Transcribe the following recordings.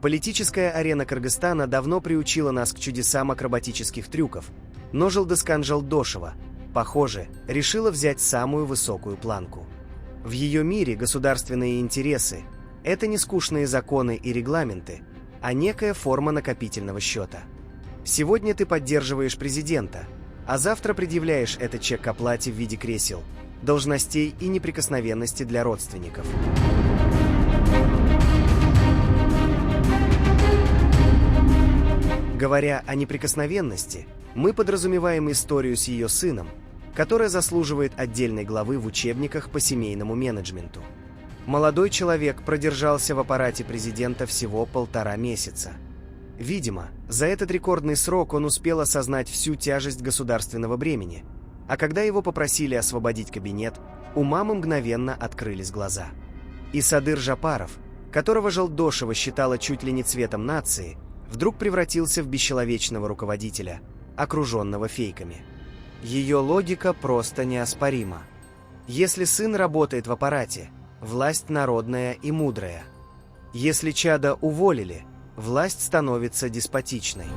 Политическая арена Кыргызстана давно приучила нас к чудесам акробатических трюков, но Жолдыскан Жолдошева, похоже, решила взять самую высокую планку. В ее мире государственные интересы – это не скучные законы и регламенты, а некая форма накопительного счета. Сегодня ты поддерживаешь президента, а завтра предъявляешь этот чек к оплате в виде кресел, должностей и неприкосновенности для родственников. Говоря о неприкосновенности, мы подразумеваем историю с ее сыном, которая заслуживает отдельной главы в учебниках по семейному менеджменту. Молодой человек продержался в аппарате президента всего 1,5 месяца. Видимо, за этот рекордный срок он успел осознать всю тяжесть государственного бремени, а когда его попросили освободить кабинет, у мамы мгновенно открылись глаза. И Садыр Жапаров, которого Жолдошева считала чуть ли не цветом нации, вдруг превратился в бесчеловечного руководителя, окруженного фейками. Ее логика просто неоспорима. Если сын работает в аппарате, власть народная и мудрая. Если чада уволили, власть становится деспотичной.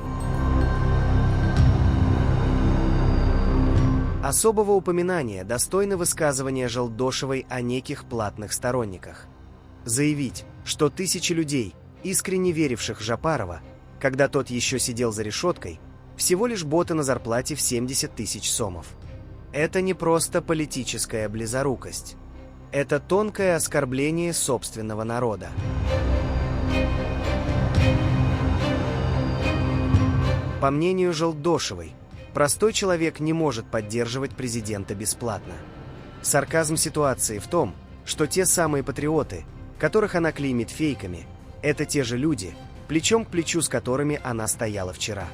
Особого упоминания достойны высказывания Жолдошевой о неких платных сторонниках. Заявить, что тысячи людей, искренне веривших в Жапарова, когда тот еще сидел за решеткой, всего лишь боты на зарплате в 70 тысяч сомов. Это не просто политическая близорукость. Это тонкое оскорбление собственного народа. По мнению Жолдошевой, простой человек не может поддерживать президента бесплатно. Сарказм ситуации в том, что те самые патриоты, которых она клеймит фейками, это те же люди, плечом к плечу с которыми она стояла вчера.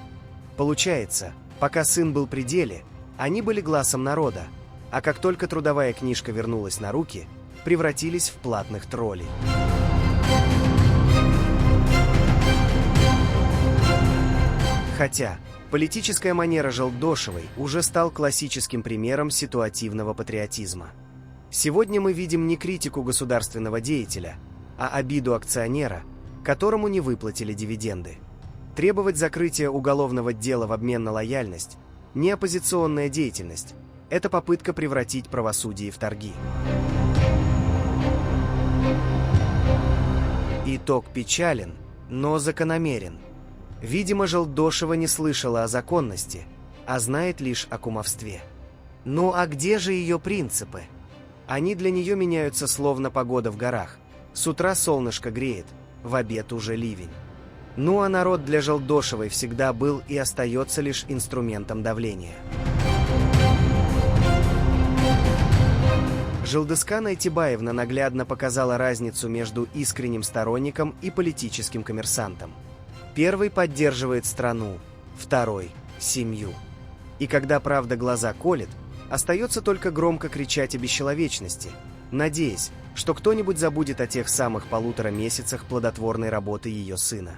Получается, пока сын был при деле, они были глазом народа, а как только трудовая книжка вернулась на руки, превратились в платных троллей. Хотя политическая манера Жолдошевой уже стал классическим примером ситуативного патриотизма. Сегодня мы видим не критику государственного деятеля, а обиду акционера, которому не выплатили дивиденды. Требовать закрытия уголовного дела в обмен на лояльность – не оппозиционная деятельность, это попытка превратить правосудие в торги. Итог печален, но закономерен. Видимо, Жолдошева не слышала о законности, а знает лишь о кумовстве. Ну а где же ее принципы? Они для нее меняются словно погода в горах. С утра солнышко греет, в обед уже ливень. Ну а народ для Жолдошевой всегда был и остается лишь инструментом давления. Жолдыскан Айтибаевна наглядно показала разницу между искренним сторонником и политическим коммерсантом. Первый поддерживает страну, второй – семью. И когда правда глаза колет, остается только громко кричать о бесчеловечности, надеясь, что кто-нибудь забудет о тех самых 1,5 месяцах плодотворной работы ее сына.